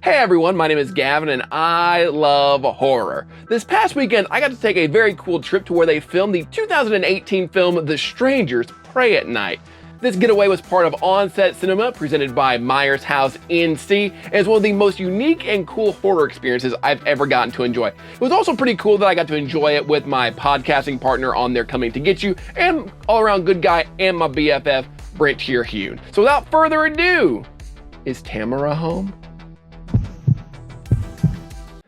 Hey everyone, my name is Gavin and I love horror. This past weekend, I got to take a very cool trip to where they filmed the 2018 film The Strangers Pray at Night. This getaway was part of on-set cinema presented by Myers House NC and is one of the most unique and cool horror experiences I've ever gotten to enjoy. It was also pretty cool that I got to enjoy it with my podcasting partner on there Coming to Get You and all-around good guy and my BFF, Brent Terhune. So without further ado, is Tamara home?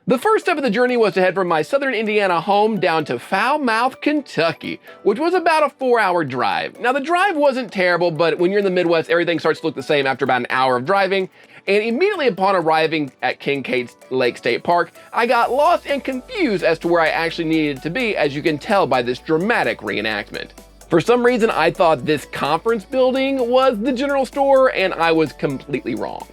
The first step of the journey was to head from my southern Indiana home down to Foulmouth, Kentucky, which was about a 4-hour drive. Now the drive wasn't terrible, but when you're in the Midwest, everything starts to look the same after about an hour of driving. And immediately upon arriving at Kincaid Lake State Park, I got lost and confused as to where I actually needed to be, as you can tell by this dramatic reenactment. For some reason, I thought this conference building was the general store, and I was completely wrong.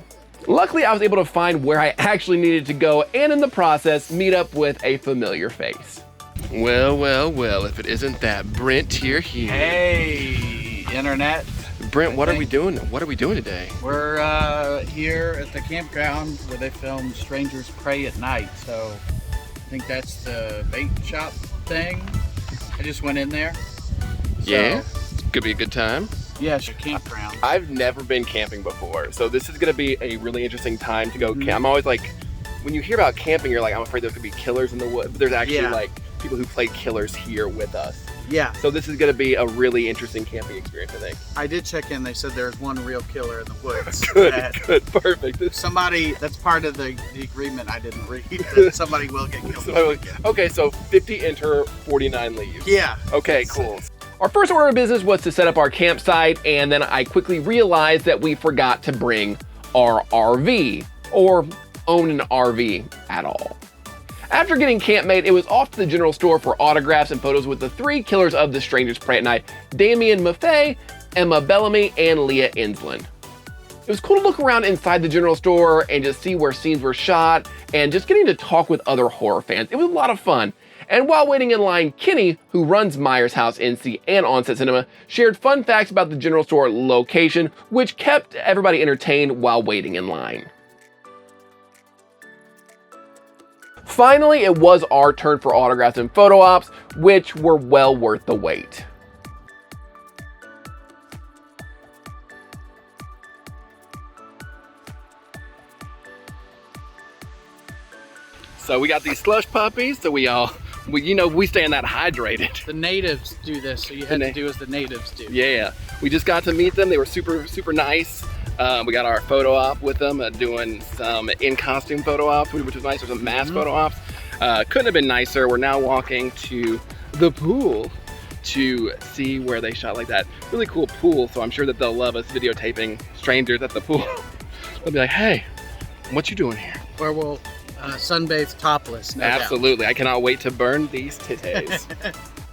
Luckily, I was able to find where I actually needed to go and in the process, meet up with a familiar face. Well, if it isn't that Brent Terhune. Hey, internet. Brent, what are we doing? What are we doing today? We're here at the campground where they filmed Strangers Pray at Night. So I think that's the bait shop thing. I just went in there. Yeah, could be a good time. Yeah, it's a campground. I've never been camping before, so this is gonna be a really interesting time to go camp. I'm always like, when you hear about camping, you're like, I'm afraid there could be killers in the woods. But there's actually like people who play killers here with us. Yeah. So this is gonna be a really interesting camping experience, I think. I did check in. They said there's one real killer in the woods. Good, perfect. Somebody, that's part of the agreement I didn't read, that somebody will get killed. Okay, so 50 enter, 49 leave. Yeah. Okay, cool. Our first order of business was to set up our campsite, and then I quickly realized that we forgot to bring our RV, or own an RV at all. After getting camp made, it was off to the general store for autographs and photos with the 3 killers of The Strangers Pray at Night: Damien Maffei, Emma Bellamy, and Leah Insland. It was cool to look around inside the general store and just see where scenes were shot, and just getting to talk with other horror fans. It was a lot of fun. And while waiting in line, Kenny, who runs Myers House NC and On-Set Cinema, shared fun facts about the general store location, which kept everybody entertained while waiting in line. Finally, it was our turn for autographs and photo ops, which were well worth the wait. So we got these slush puppies, so we staying that hydrated. The natives do this, so you had to do as the natives do. Yeah, we just got to meet them. They were super nice. We got our photo op with them, doing some in-costume photo ops, which was nice. There's some mask photo ops. Couldn't have been nicer. We're now walking to the pool to see where they shot like that really cool pool, so I'm sure that they'll love us videotaping strangers at the pool. They'll be like, hey, what you doing here? Or we'll sunbathe topless, no Absolutely. doubt. I cannot wait to burn these titties.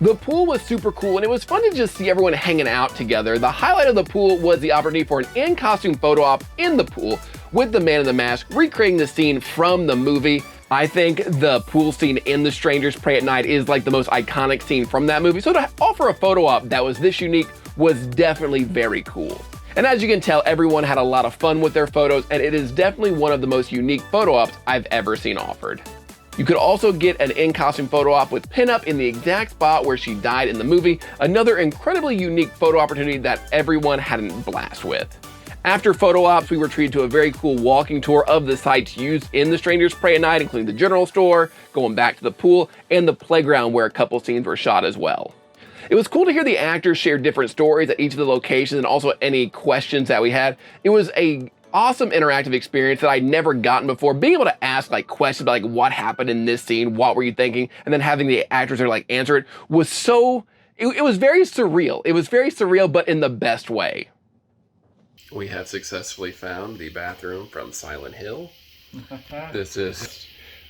The pool was super cool, and it was fun to just see everyone hanging out together. The highlight of the pool was the opportunity for an in-costume photo op in the pool with the man in the mask recreating the scene from the movie. I think the pool scene in The Strangers Pray at Night is like the most iconic scene from that movie. So to offer a photo op that was this unique was definitely very cool. And as you can tell, everyone had a lot of fun with their photos, and it is definitely one of the most unique photo ops I've ever seen offered. You could also get an in-costume photo op with pinup in the exact spot where she died in the movie, another incredibly unique photo opportunity that everyone had a blast with. After photo ops, we were treated to a very cool walking tour of the sites used in The Strangers Pray at Night, including the general store, going back to the pool, and the playground where a couple scenes were shot as well. It was cool to hear the actors share different stories at each of the locations and also any questions that we had. It was an awesome interactive experience that I'd never gotten before. Being able to ask questions about what happened in this scene, what were you thinking, and then having the actors there answer it was so, it was very surreal. It was very surreal, but in the best way. We have successfully found the bathroom from Silent Hill. This is,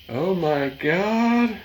oh my God.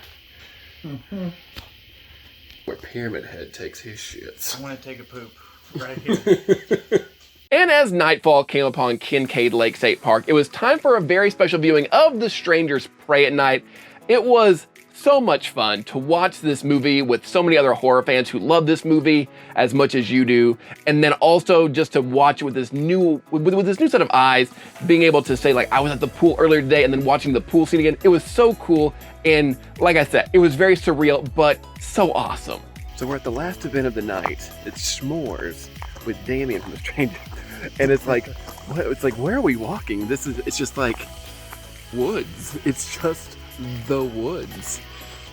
Where Pyramid Head takes his shits. I want to take a poop right here. And as nightfall came upon Kincaid Lake State Park, it was time for a very special viewing of The Strangers Pray at Night. It was so much fun to watch this movie with so many other horror fans who love this movie as much as you do, and then also just to watch it with this new set of eyes, being able to say like I was at the pool earlier today and then watching the pool scene again. It was so cool, and like I said, it was very surreal but so awesome. So we're at the last event of the night. It's S'mores with Damien from The Stranger, and it's like where are we walking? It's just like woods. It's just the woods.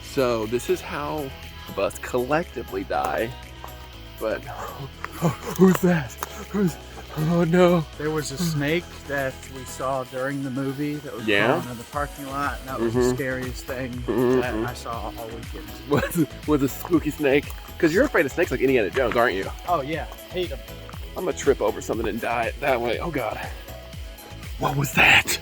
So this is how of us collectively die. But who's that? Oh no. There was a snake that we saw during the movie that was crawling in the parking lot, and that was the scariest thing that I saw all weekend. Was a spooky snake? Because you're afraid of snakes like Indiana Jones, aren't you? Oh yeah, hate them. I'm gonna trip over something and die that way. Oh God. What was that?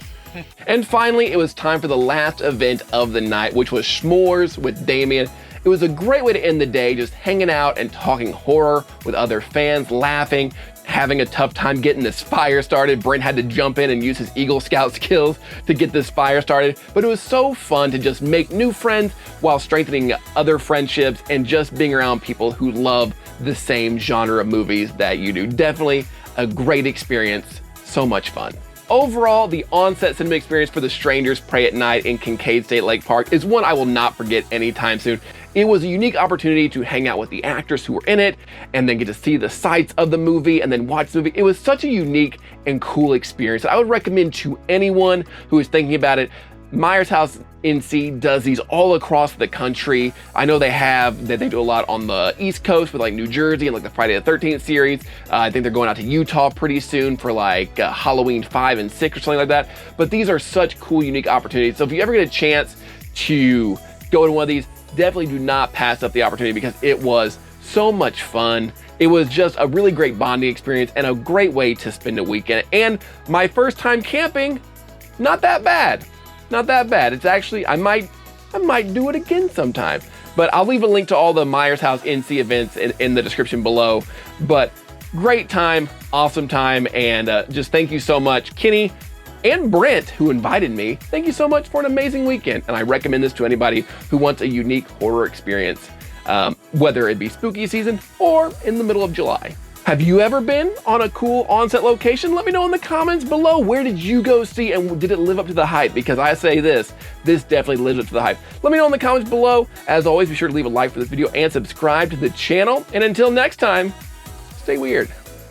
And finally, it was time for the last event of the night, which was S'mores with Damien. It was a great way to end the day, just hanging out and talking horror with other fans, laughing, having a tough time getting this fire started. Brent had to jump in and use his Eagle Scout skills to get this fire started. But it was so fun to just make new friends while strengthening other friendships and just being around people who love the same genre of movies that you do. Definitely a great experience, so much fun. Overall, the on-set cinema experience for The Strangers Pray at Night in Kincaid State Lake Park is one I will not forget anytime soon. It was a unique opportunity to hang out with the actors who were in it and then get to see the sights of the movie and then watch the movie. It was such a unique and cool experience that I would recommend to anyone who is thinking about it. Myers House NC does these all across the country. I know they do a lot on the East Coast with like New Jersey and like the Friday the 13th series. I think they're going out to Utah pretty soon for like Halloween 5 and 6 or something like that. But these are such cool, unique opportunities. So if you ever get a chance to go to one of these, definitely do not pass up the opportunity because it was so much fun. It was just a really great bonding experience and a great way to spend a weekend. And my first time camping, not that bad. Not that bad. It's actually, I might do it again sometime. But I'll leave a link to all the Myers House NC events in the description below. But great time, awesome time, and just thank you so much, Kenny and Brent, who invited me. Thank you so much for an amazing weekend. And I recommend this to anybody who wants a unique horror experience, whether it be spooky season or in the middle of July. Have you ever been on a cool on-set location? Let me know in the comments below. Where did you go see and did it live up to the hype? Because I say this definitely lives up to the hype. Let me know in the comments below. As always, be sure to leave a like for this video and subscribe to the channel. And until next time, stay weird.